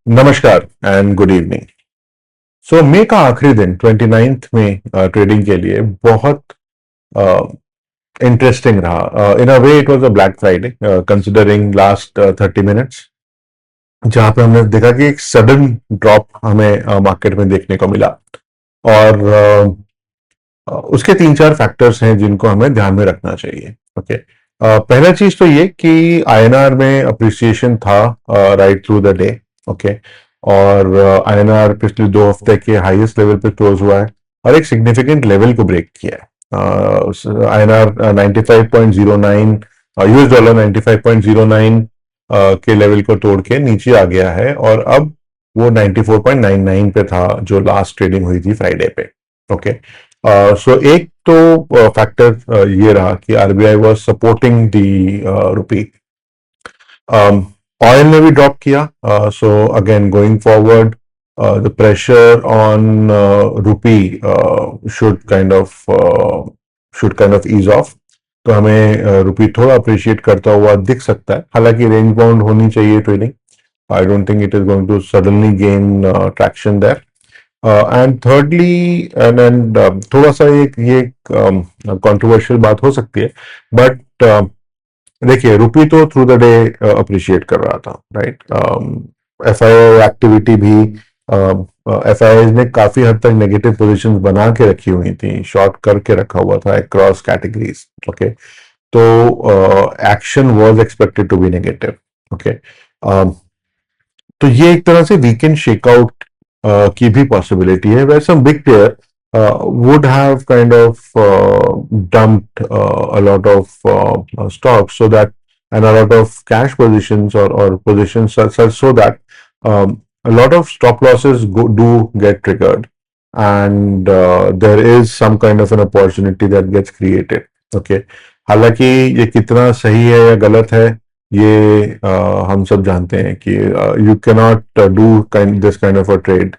नमस्कार and good evening. सो मई का आखिरी दिन 29 में ट्रेडिंग के लिए बहुत इंटरेस्टिंग रहा। In a way it was a black Friday considering last 30 minutes, जहां पे हमने देखा कि एक सडन ड्रॉप हमें मार्केट में देखने को मिला। और उसके तीन चार फैक्टर्स हैं जिनको हमें ध्यान में रखना चाहिए। ओके, पहला चीज तो ये कि आईएनआर में अप्रिसिएशन था right through the day. Okay, और आईएनआर पिछले 2 हफ्ते के हाईएस्ट लेवल पे क्लोज हुआ है और एक सिग्निफिकेंट लेवल को ब्रेक किया है। आईएनआर 95.09, यूएस डॉलर 95.09 के लेवल को तोड़ के नीचे आ गया है और अब वो 94.99 पे था जो लास्ट ट्रेडिंग हुई थी फ्राइडे पे। ओके, सो एक तो फैक्टर ये रहा कि RBI was supporting the rupee. Oil ने भी ड्रॉप किया, so again going forward the pressure on rupee should kind of ease off. तो हमें रुपी थोड़ा अप्रिशिएट करता हुआ दिख सकता है, हालांकि रेंज बाउंड होनी चाहिए trading. I don't think it is going to suddenly gain traction there. And thirdly and थोड़ा सा ये कंट्रोवर्शियल बात हो सकती है, बट देखिए रुपी तो थ्रू द डे अप्रिशिएट कर रहा था, राइट। एफआईआई एक्टिविटी भी, एफआईआई ने काफी हद तक नेगेटिव पोजीशंस बना के रखी हुई थी, शॉर्ट करके रखा हुआ था अक्रॉस कैटेगरीज। ओके, तो action was expected to be negative. Okay, तो ये एक तरह से वीकेंड शेकआउट की भी पॉसिबिलिटी है, where some big player would have kind of dumped a lot of stocks, so that, and a lot of cash positions or positions such so that a lot of stop losses do get triggered, and there is some kind of an opportunity that gets created. Okay, हालांकि ये कितना सही है या गलत है ये हम सब जानते हैं कि you cannot do this kind of a trade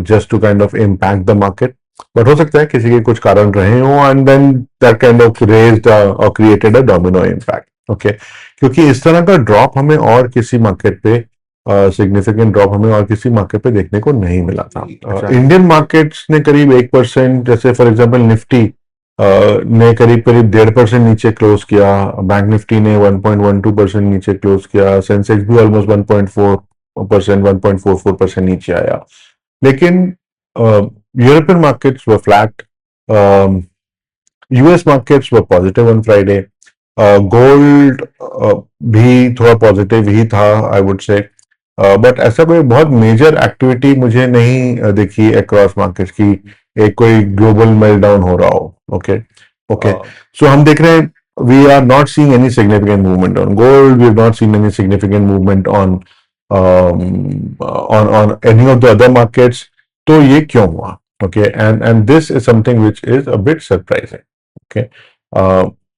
just to kind of impact the market, but हो सकता है किसी के कुछ कारण रहे हो and then that kind of raised और created a domino impact. Okay, क्योंकि इस तरह का ड्रॉप हमें और किसी मार्केट पे सिग्निफिकेंट ड्रॉप हमें और किसी मार्केट पे देखने को नहीं मिला था। इंडियन मार्केट्स ने करीब 1%, जैसे फॉर एग्जांपल निफ्टी ने करीब करीब 1.5% नीचे क्लोज किया, बैंक निफ्टी ने 1.12% नीचे क्लोज किया, सेंसेक्स भी ऑलमोस्ट 1.4%, 1.44% नीचे आया। लेकिन European markets were flat, US markets were positive on Friday, gold भी थोड़ा पॉजिटिव ही था आई वुड से, बट ऐसा कोई बहुत मेजर एक्टिविटी मुझे नहीं दिखी अक्रॉस मार्केट्स की एक कोई ग्लोबल मेल्टडाउन हो रहा हो। ओके, ओके, सो हम देख रहे हैं we are not seeing any significant movement on gold, we have not seen any significant movement on on any of the other markets। तो ये क्यों हुआ? Okay, and this is something which is a bit surprising. Okay,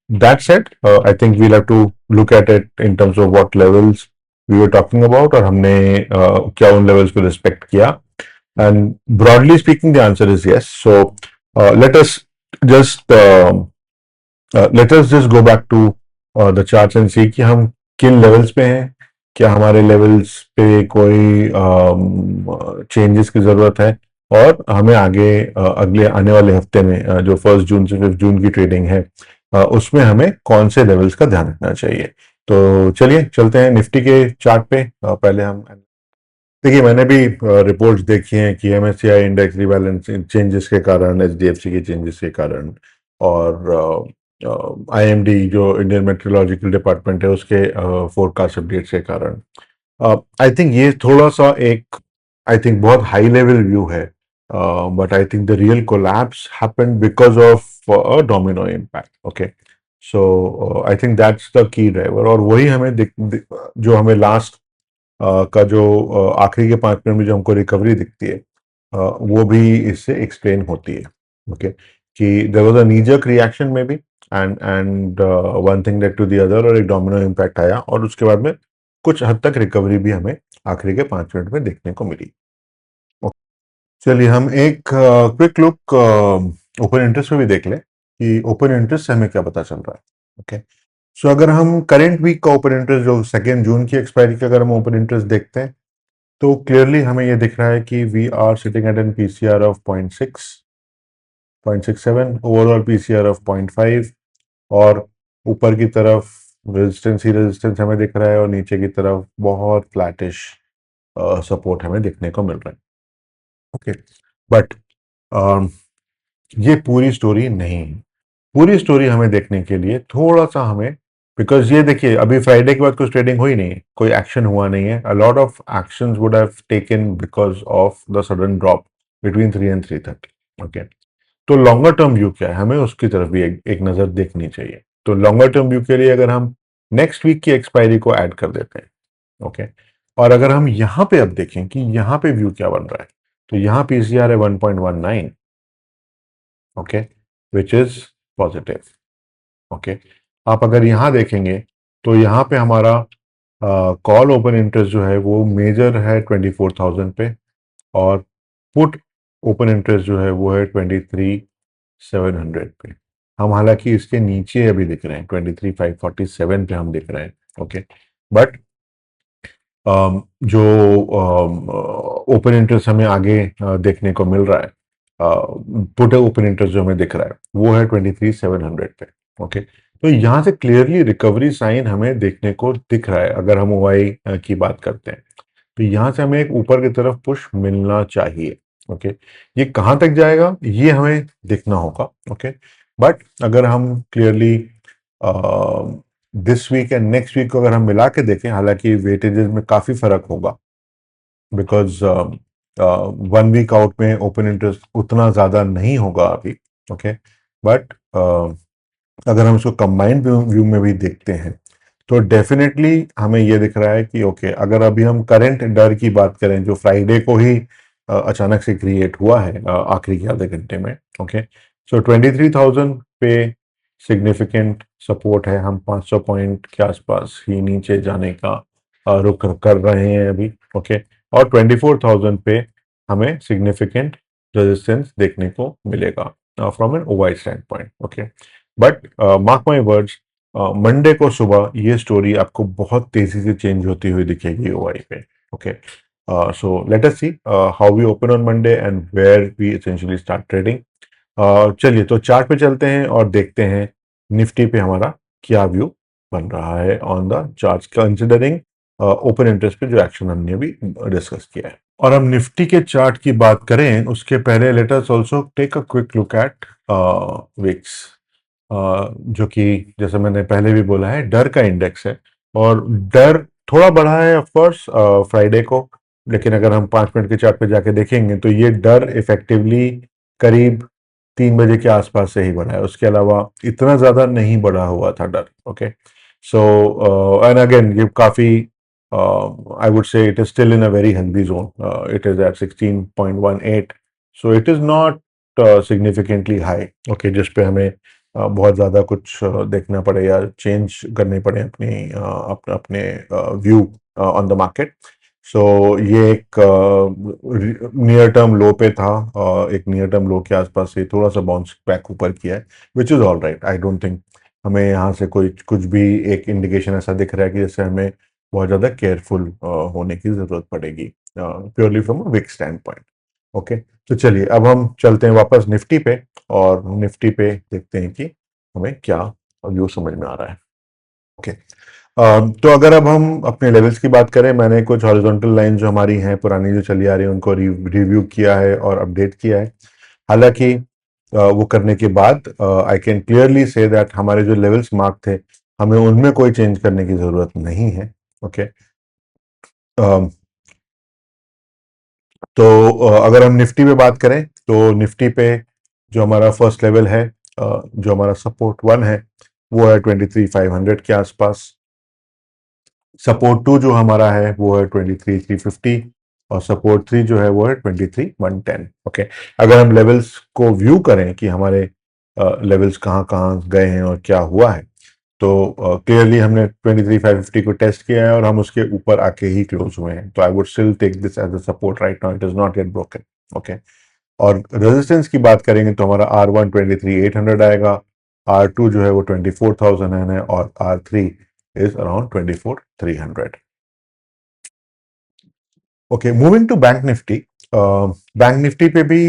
that said, I think we'll have to look at it in terms of what levels we were talking about और हमने क्या उन levels को respect किया, and broadly speaking the answer is yes. So let us just go back to the charts and see कि हम किन levels पे हैं, क्या हमारे लेवल्स पे कोई चेंजेस की जरूरत है, और हमें आगे अगले आने वाले हफ्ते में जो 1 जून से 5 जून की ट्रेडिंग है उसमें हमें कौन से लेवल्स का ध्यान रखना चाहिए। तो चलिए चलते हैं निफ्टी के चार्ट पे। पहले हम देखिए, मैंने भी रिपोर्ट्स देखी हैं कि एमएससीआई इंडेक्स रिबैलेंस चेंजेस के कारण, एचडीएफसी के चेंजेस के कारण, और आईएमडी जो इंडियन मेट्रोलॉजिकल डिपार्टमेंट है उसके फोरकास्ट अपडेट्स के कारण, आई थिंक ये थोड़ा सा एक, आई थिंक बहुत हाई लेवल व्यू है, but I think the real collapse happened because of a domino impact. Okay, so I think that's the key driver, और वही हमें जो हमें लास्ट का जो आखिरी के 5 मिनट में जो हमको रिकवरी दिखती है वो भी इससे एक्सप्लेन होती है। ओके, कि there was a knee jerk reaction में भी, and one thing led to the other, और एक डोमिनो इम्पैक्ट आया और उसके बाद में कुछ हद तक रिकवरी भी हमें आखिरी के 5 मिनट में देखने को मिली। चलिए हम एक क्विक लुक ओपन इंटरेस्ट में भी देख लें कि ओपन इंटरेस्ट से हमें क्या पता चल रहा है। ओके, सो अगर हम करेंट वीक का ओपन इंटरेस्ट जो 2 जून की एक्सपायरी का अगर हम ओपन इंटरेस्ट देखते हैं तो क्लियरली हमें ये दिख रहा है कि we are sitting at an PCR of 0.67, overall PCR of 0.5, और ऊपर की तरफ रेजिस्टेंस ही रेजिस्टेंस हमें दिख रहा है और नीचे की तरफ बहुत फ्लैटिश सपोर्ट हमें देखने को मिल रहा है। ओके, बट ये पूरी स्टोरी नहीं है। पूरी स्टोरी हमें देखने के लिए थोड़ा सा हमें, बिकॉज ये देखिए अभी फ्राइडे के बाद कुछ ट्रेडिंग हुई नहीं है, कोई एक्शन हुआ नहीं है। A lot of actions would have taken because of the sudden drop between 3 and 3:30। Okay, तो लॉन्गर टर्म व्यू क्या है, हमें उसकी तरफ भी एक नजर देखनी चाहिए। तो लॉन्गर टर्म व्यू के लिए अगर हम नेक्स्ट वीक की एक्सपायरी को ऐड कर देते हैं, ओके, और अगर हम यहाँ पे अब देखें कि यहाँ पे व्यू क्या बन रहा है, तो यहाँ पीसीआर है 1.19, okay, which is positive. Okay, आप अगर यहाँ देखेंगे तो यहाँ पे हमारा कॉल ओपन इंटरेस्ट जो है वो मेजर है 24,000 पे, और पुट ओपन इंटरेस्ट जो है वो है 23,700 पे। हम हालांकि इसके नीचे अभी दिख रहे हैं, 23,547 पे हम दिख रहे हैं। ओके, बट जो ओपन इंटरेस्ट हमें आगे देखने को मिल रहा है, पुट ओपन इंटरेस्ट जो हमें दिख रहा है वो है 23,700 पे। ओके, तो यहाँ से क्लियरली रिकवरी साइन हमें देखने को दिख रहा है अगर हम ओआई की बात करते हैं। तो यहाँ से हमें एक ऊपर की तरफ पुश मिलना चाहिए। ओके, ये कहाँ तक जाएगा ये हमें देखना होगा। ओके, बट अगर हम clearly this week and next week को अगर हम मिला के देखें, हालांकि वेटेजेस में काफी फर्क होगा, बिकॉज 1 वीक आउट में ओपन इंटरेस्ट उतना ज्यादा नहीं होगा अभी। ओके, बट अगर हम इसको कंबाइंड व्यू में भी देखते हैं तो डेफिनेटली हमें ये दिख रहा है कि ओके, अगर अभी हम करंट डर की बात करें जो फ्राइडे को ही अचानक से क्रिएट हुआ है आखिरी के आधे घंटे में। ओके, सो 23,000 पे सिग्निफिकेंट सपोर्ट है, हम 500 पॉइंट के आसपास ही नीचे जाने का रुख कर रहे हैं अभी। ओके, और 24,000 पे हमें सिग्निफिकेंट रेजिस्टेंस देखने को मिलेगा from an OI standpoint. Okay, but mark my words, Monday को सुबह ये स्टोरी आपको बहुत तेजी से चेंज होती हुई दिखेगी ओआई पे। Okay, so let us see how we open on Monday and where we essentially start trading. चलिए तो चार्ट पे चलते हैं और देखते हैं निफ्टी पे हमारा क्या व्यू बन रहा है on the chart, considering open interest पे जो एक्शन हमने अभी डिस्कस किया है। और हम निफ्टी के चार्ट की बात करें उसके पहले let us also take a quick look at VIX, जो कि जैसे मैंने पहले भी बोला है डर का इंडेक्स है, और डर थोड़ा बढ़ा है ऑफ कोर्स फ्राइडे को, लेकिन अगर हम 5 मिनट के चार्ट पे जाके देखेंगे तो ये डर इफेक्टिवली करीब 3 बजे के आसपास से ही बढ़ा है, उसके अलावा इतना ज्यादा नहीं बढ़ा हुआ था डर। ओके, सो एंड अगेन ये काफी, I would say it is still in a very healthy zone, it is at 16.18, so it is not significantly high. Okay, जिस पे हमें बहुत ज़्यादा कुछ देखना पड़े या चेंज करने पड़े अपने व्यू ऑन द मार्केट। सो ये एक नियर टर्म लो पे था, एक नियर टर्म लो के आसपास से थोड़ा सा बाउंस बैक ऊपर किया है, which is all right. I don't think हमें यहाँ से कोई कुछ भी एक इंडिकेशन ऐसा दिख रहा है कि जैसे हमें बहुत ज़्यादा केयरफुल होने की ज़रूरत पड़ेगी purely from a week stand point. Okay, तो चलिए अब हम चलते हैं वापस निफ्टी पे, और निफ्टी पे देखते हैं कि हमें क्या व्यू समझ में आ रहा है। ओके, तो अगर अब हम अपने लेवल्स की बात करें, मैंने कुछ हॉरिजॉन्टल लाइन जो हमारी हैं पुरानी जो चली आ रही है उनको रिव्यू किया है और अपडेट किया है। हालांकि वो करने के बाद I can clearly say that हमारे जो लेवल्स मार्क थे हमें उनमें कोई चेंज करने की जरूरत नहीं है। ओके, तो अगर हम निफ्टी पे बात करें तो निफ्टी पे जो हमारा फर्स्ट लेवल है, जो हमारा सपोर्ट 1 है वो है 23,500 के आसपास। सपोर्ट 2 जो हमारा है वो है 23,350, और सपोर्ट 3 जो है वो है 23,110। ओके, अगर हम लेवल्स को व्यू करें कि हमारे लेवल्स कहाँ कहाँ गए हैं और क्या हुआ है, तो क्लियरली हमने 23,550 को टेस्ट किया है और हम उसके ऊपर आके ही क्लोज हुए हैं। तो I would still take this as a support right now, it is not yet broken. Okay, और रेजिस्टेंस की बात करेंगे तो हमारा R1 23,800 आएगा, R2 जो है वो 24,000 है, और R3 is around 24,300। Okay, moving to bank Nifty. Bank Nifty पे भी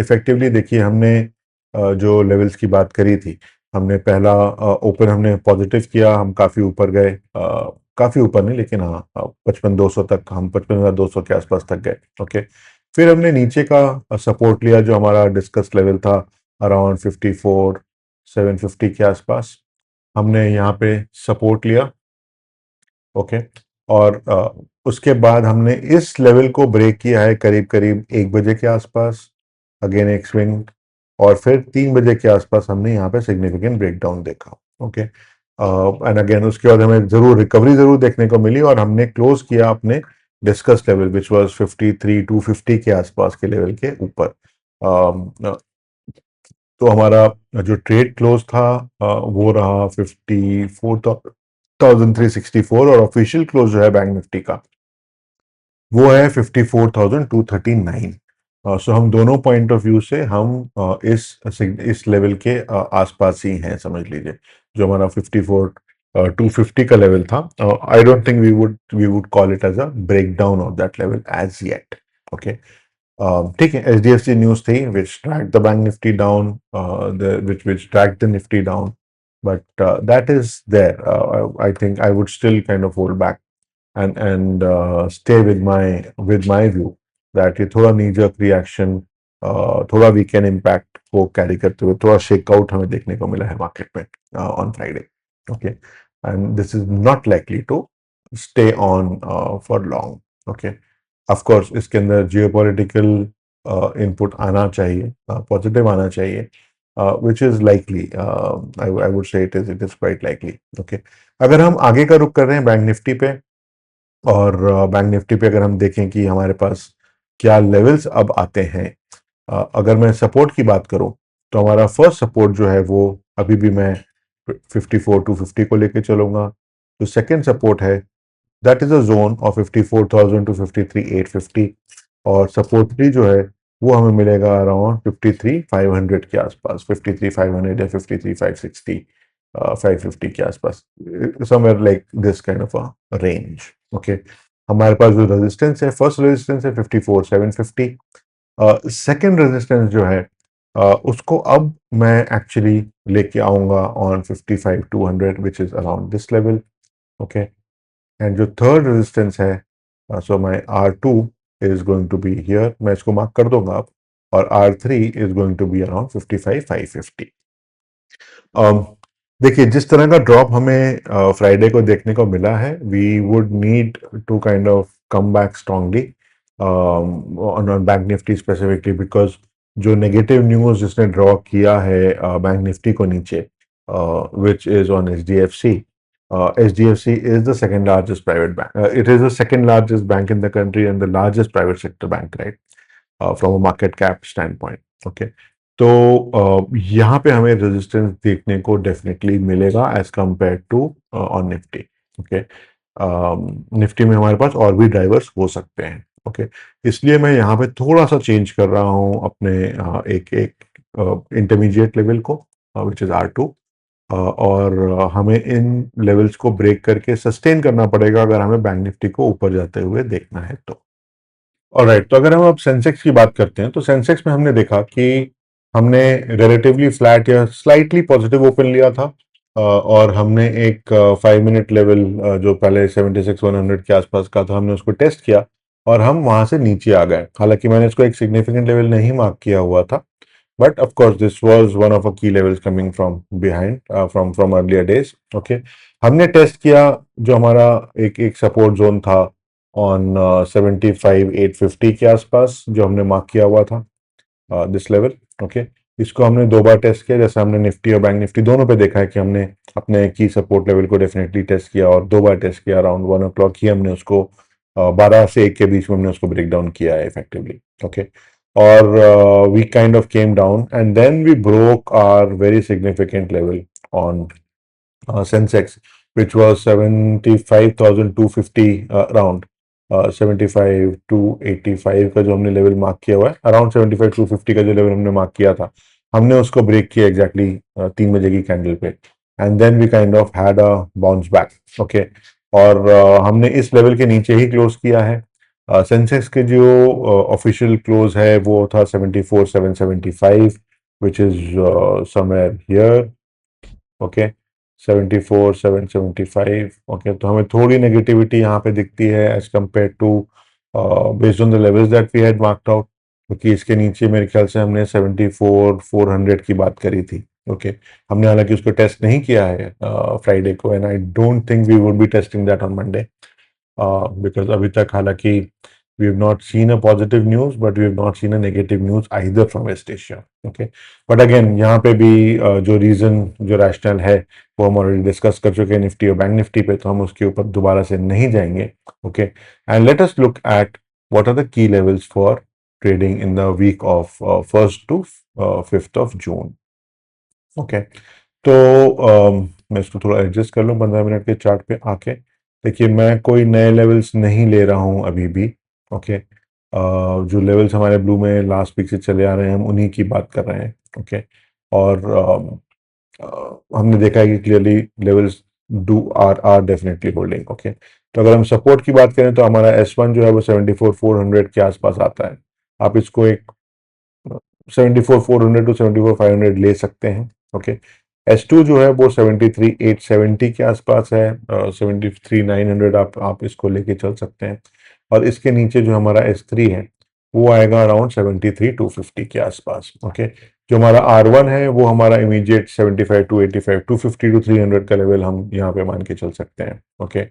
इफेक्टिवली देखिए हमने जो लेवल्स की बात करी थी, हमने पहला ओपन हमने पॉजिटिव किया, हम काफ़ी ऊपर गए, काफ़ी ऊपर नहीं लेकिन हाँ 55,200 तक, हम 55,200 के आसपास तक गए। ओके, फिर हमने नीचे का सपोर्ट लिया जो हमारा डिस्कस लेवल था अराउंड 54,750 के आसपास, हमने यहाँ पे सपोर्ट लिया। ओके, और उसके बाद हमने इस लेवल को ब्रेक किया है करीब करीब 1 बजे के आसपास, अगेन एक स्विंग, और फिर 3 बजे के आसपास हमने यहाँ पे सिग्निफिकेंट ब्रेकडाउन देखा। ओके, एंड अगेन उसके बाद हमें जरूर रिकवरी जरूर देखने को मिली और हमने क्लोज किया अपने डिस्कस लेवल विच वाज 53,250 के आसपास के लेवल के ऊपर। तो हमारा जो ट्रेड क्लोज था वो रहा 54,364, और ऑफिशियल क्लोज जो है बैंक निफ्टी का वो है 54,239। सो हम दोनों पॉइंट ऑफ व्यू से हम इस लेवल के आसपास ही हैं, समझ लीजिए। जो हमारा 54,250 का लेवल था, I don't think we would call it as a break down of that level as yet. Okay, ठीक है, HDFC न्यूज थी which tracked the bank nifty down, which tracked the nifty down, but that is there. I think I would still kind of hold back and stay with my view that ये थोड़ा knee jerk reaction, थोड़ा weekend impact को carry करते हुए थोड़ा shakeout हमें देखने को मिला है मार्केट में on Friday. Okay, and this is not likely to stay on for long. Okay, of course इसके अंदर जियोपॉलिटिकल इनपुट आना चाहिए, पॉजिटिव आना चाहिए, which is likely, I would say it is quite likely. Okay, अगर हम आगे का रुख कर रहे हैं बैंक निफ्टी पे, और बैंक निफ्टी पे अगर हम देखें कि हमारे पास क्या लेवल्स अब आते हैं, अगर मैं सपोर्ट की बात करूं तो हमारा फर्स्ट सपोर्ट जो है वो अभी भी मैं 54,250 को लेके चलूंगा। जो सेकंड सपोर्ट है that is a zone of 54,000 to 53,850, और सपोर्ट 3 जो है वो हमें मिलेगा अराउंड 53,500 के आसपास, 53,500 या 53,560, 550 के आसपास, somewhere like this kind of a range. Okay, हमारे पास जो रेजिस्टेंस है, फर्स्ट रेजिस्टेंस है 54,750, सेकंड रेजिस्टेंस जो है उसको अब मैं एक्चुअली लेके आऊंगा on 55,200 which is around this level. Okay, and जो थर्ड रेजिस्टेंस है, so my R2 is going to be here, मैं इसको मार्क कर दूंगा आप, और R3 is going to be around 55,550। देखिए जिस तरह का ड्रॉप हमें फ्राइडे को देखने को मिला है, we would need to kind of come back strongly on bank Nifty specifically, because जो नेगेटिव न्यूज जिसने ड्रॉ किया है बैंक निफ्टी को नीचे, which is on HDFC. HDFC is the second largest private bank. It is the second largest bank in the country and the largest private sector bank, right? From a market cap standpoint. Okay. तो यहाँ पे हमें resistance देखने को definitely मिलेगा as compare to on Nifty. Okay, Nifty में हमारे पास और भी ड्राइवर्स हो सकते हैं। ओके, इसलिए मैं यहाँ पे थोड़ा सा चेंज कर रहा हूँ अपने एक एक इंटरमीडिएट लेवल को, विच इज R2, और हमें इन लेवल्स को ब्रेक करके सस्टेन करना पड़ेगा अगर हमें बैंक निफ्टी को ऊपर जाते हुए देखना है तो। ऑलराइट, तो अगर हम अब सेंसेक्स की बात करते हैं तो सेंसेक्स में हमने देखा कि हमने रिलेटिवली फ्लैट या स्लाइटली पॉजिटिव ओपन लिया था, और हमने एक 5 मिनट लेवल जो पहले 76,100 के आसपास का था, हमने उसको टेस्ट किया और हम वहां से नीचे आ गए। हालांकि मैंने इसको एक सिग्निफिकेंट लेवल नहीं मार्क किया हुआ था, but of course this was one of our key levels coming from behind, from earlier days. Okay, हमने टेस्ट किया जो हमारा एक एक सपोर्ट जोन था ऑन 75,850 के आसपास, जो हमने मार्क किया हुआ था दिस लेवल। ओके, इसको हमने 2 बार टेस्ट किया, जैसे हमने निफ्टी और बैंक निफ्टी दोनों पे देखा है कि हमने अपने की सपोर्ट लेवल को डेफिनेटली टेस्ट किया, और 2 बार टेस्ट किया, अराउंड 1 o'clock ही हमने उसको 12 से 1 के बीच में हमने उसको ब्रेक डाउन किया है effectively. Okay, or we kind of came down and then we broke our very significant level on Sensex, which was 75,250 around, 75 to 85 का जो हमने लेवल मार्क किया हुआ है, अराउंड 75,250 का जो लेवल हमने मार्क किया था, हमने उसको ब्रेक किया एग्जैक्टली 3 बजे की कैंडल पे, and then we kind of had a bounce back. Okay, और हमने इस लेवल के नीचे ही क्लोज किया है, सेंसेक्स के जो ऑफिशियल क्लोज है वो था 74,775 which is somewhere here, okay, 74,775, okay. तो हमें थोड़ी नेगेटिविटी यहाँ पे दिखती है as compare to based on the levels that we had marked out, क्योंकि इसके नीचे मेरे ख्याल से हमने 74,400 की बात करी थी, ओके। हमने हालांकि उसको टेस्ट नहीं किया है फ्राइडे को, and I don't think we would be testing that on Monday, because अभी तक हालांकि we have not seen a positive news but we have not seen a negative news either from West Asia, okay। but again यहाँ पे भी जो reason जो rational है वो हम ऑलरेडी डिस्कस कर चुके हैं निफ्टी और बैंक निफ्टी पे, तो हम उसके ऊपर दोबारा से नहीं जाएंगे, okay. And let us look at what are the key levels for trading in the week of 1st to 5th of June, okay. तो मैं इसको थोड़ा एडजस्ट कर लूँ 15 मिनट के चार्ट पे आके। देखिए मैं कोई नए लेवल्स नहीं ले रहा हूँ अभी भी, ओके। जो लेवल्स हमारे ब्लू में लास्ट वीक से चले आ रहे हैं हम उन्हीं की बात कर रहे हैं, ओके। और हमने देखा है कि clearly levels do are definitely holding, okay. तो अगर हम सपोर्ट की बात करें तो हमारा S1 जो है वो 74,400 के आसपास आता है। आप इसको एक 74,400 टू 74,500 ले सकते हैं, ओके। S2 जो है वो 73,870 के आसपास है, 73,900 आप इसको लेके चल सकते हैं। और इसके नीचे जो हमारा S3 है वो आएगा अराउंड 73,250 के आसपास, ओके। जो हमारा R1 है वो हमारा इमीडिएट 75,285, 250 टू 300 का लेवल हम यहाँ पे मान के चल सकते हैं, ओके।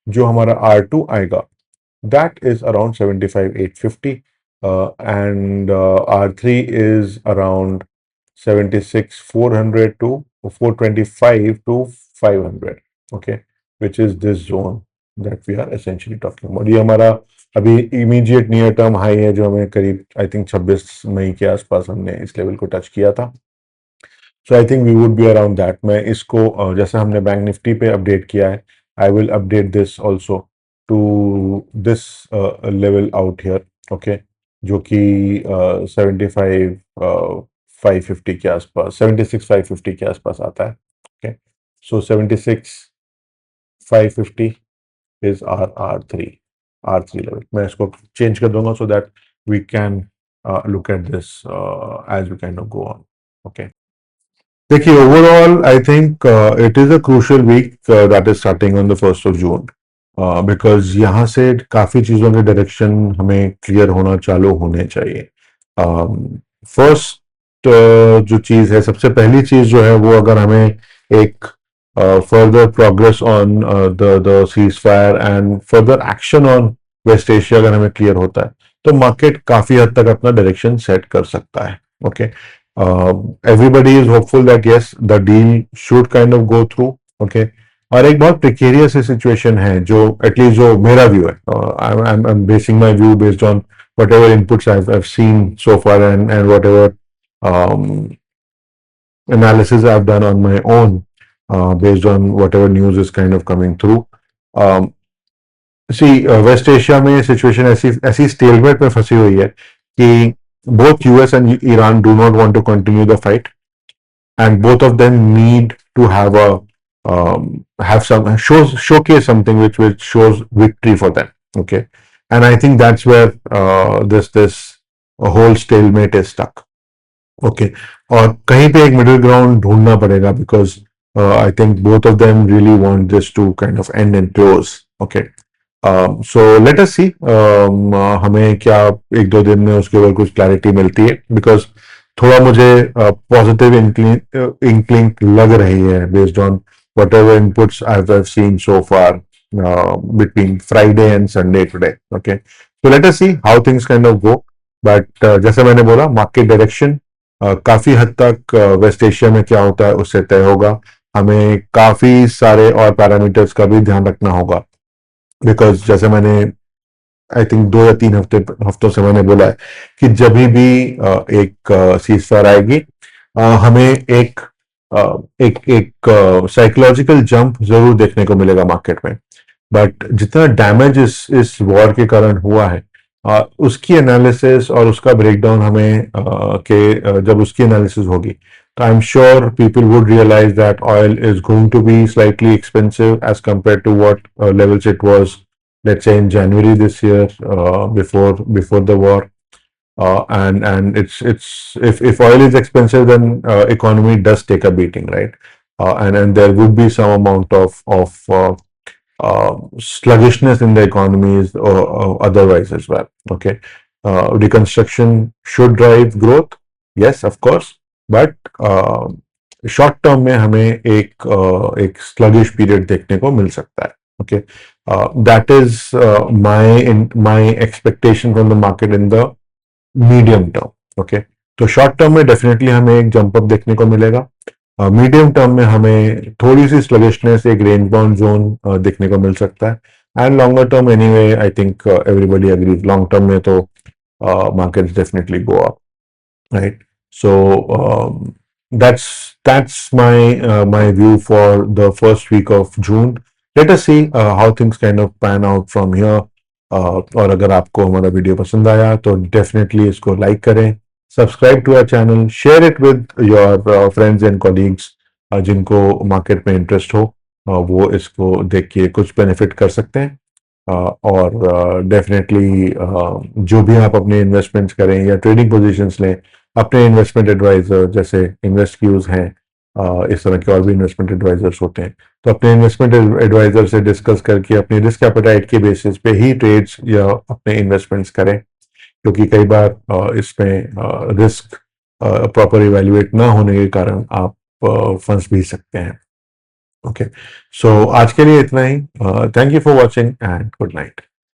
जो हमारा R2 आएगा that is around 75,850, and R3 is around 76,400 to 425 to 500, okay, which is this zone that we are essentially talking about। ये हमारा अभी इमीडिएट नियर टर्म हाई है जो हमें करीब आई थिंक 26 मई के आसपास हमने इस लेवल को टच किया था। So I think we would be around that. मैं इसको जैसे हमने बैंक निफ्टी पे अपडेट किया है, I will update this also to this level out here, okay, जो कि 75,550 के आसपास, 76,550 के आसपास आता है, okay. So 76,550 is R three level. मैं इसको चेंज कर दूंगा so that we can look at this as we can go on, okay. देखिए overall I think it is a crucial week that is starting on the 1st of June, because यहाँ से काफी चीजों के direction हमें clear होना चालू होने चाहिए। फर्स्ट जो चीज है, सबसे पहली चीज जो है वो अगर हमें एक further progress on the ceasefire and further action on West Asia अगर हमें क्लियर होता है तो मार्केट काफी हद तक अपना डायरेक्शन सेट कर सकता है, okay. Everybody is hopeful that yes, the deal should kind of go through, okay। और एक बहुत प्रिकेरियस सिचुएशन है जो एटलीस्ट जो मेरा व्यू है, I'm basing my view based on whatever inputs I've seen so far and whatever um, analysis I've done on my own, based on whatever news is kind of coming through। West Asia में situation ऐसी ऐसी stalemate में फंसी हुई है कि both US and Iran do not want to continue the fight, and both of them need to have a have some showcase something which shows victory for them, okay। And I think that's where this whole stalemate is stuck, okay। और कहीं पे एक middle ground ढूंढना पड़ेगा because I think both of them really want this to kind of end and close, okay। So let us see हमें क्या एक दो दिन में उसके ऊपर कुछ क्लैरिटी मिलती है, बिकॉज थोड़ा मुझे पॉजिटिव इंक्लिंग लग रही है based on what ever inputs I have seen so far between Friday and Sunday today, okay. So let us see how things kind of go, but जैसे मैंने बोला मार्केट डायरेक्शन काफी हद तक वेस्ट एशिया में क्या होता है उससे तय होगा। हमें काफी सारे और पैरामीटर्स का भी ध्यान रखना होगा, बिकॉज जैसे मैंने आई थिंक 2 या 3 हफ्तों से मैंने बोला है कि जब भी एक सीज फायर आएगी हमें एक साइकोलॉजिकल जंप जरूर देखने को मिलेगा मार्केट में। बट जितना डैमेज इस वॉर के कारण हुआ है उसकी एनालिसिस और उसका ब्रेकडाउन हमें जब उसकी एनालिसिस होगी तो I am sure people would realise that oil is going to be slightly expensive as compare to what levels it was let's say in January this year, before the war. And it's if oil is expensive, then economy does take a beating, right? And there would be some amount of sluggishness in the economies or otherwise as well. Okay, reconstruction should drive growth, yes, of course, but short term में हमें एक sluggish period देखने को मिल सकता है. Okay, that is my expectation from the market in the medium term. Okay, तो short term में definitely हमें एक जंप अप देखने को मिलेगा. मीडियम टर्म में हमें थोड़ी सी स्लगिशनेस, एक रेंज बाउंड जोन देखने को मिल सकता है. And longer term anyway, I think everybody agrees, long term में तो markets definitely go up, right? So that's my view for the first week of June. Let us see how things kind of pan out from here. और अगर आपको हमारा video पसंद आया तो definitely इसको लाइक करें, subscribe to our channel, share it with your friends and colleagues जिनको मार्केट में इंटरेस्ट हो, वो इसको देख के कुछ बेनिफिट कर सकते हैं. और डेफिनेटली जो भी आप अपने इन्वेस्टमेंट्स करें या ट्रेडिंग पोजीशंस लें, अपने इन्वेस्टमेंट एडवाइजर जैसे इन्वेस्टक्यूज हैं, इस तरह के और भी इन्वेस्टमेंट एडवाइजर्स होते हैं, तो अपने इन्वेस्टमेंट एडवाइजर से डिस्कस करके अपने रिस्क एपेटाइट के बेसिस पे ही ट्रेड्स या अपने इन्वेस्टमेंट्स करें, क्योंकि कई बार इसमें रिस्क प्रॉपर इवेल्युएट ना होने के कारण आप फंड्स भेज सकते हैं. ओके, सो आज के लिए इतना ही. Thank you for watching and good night.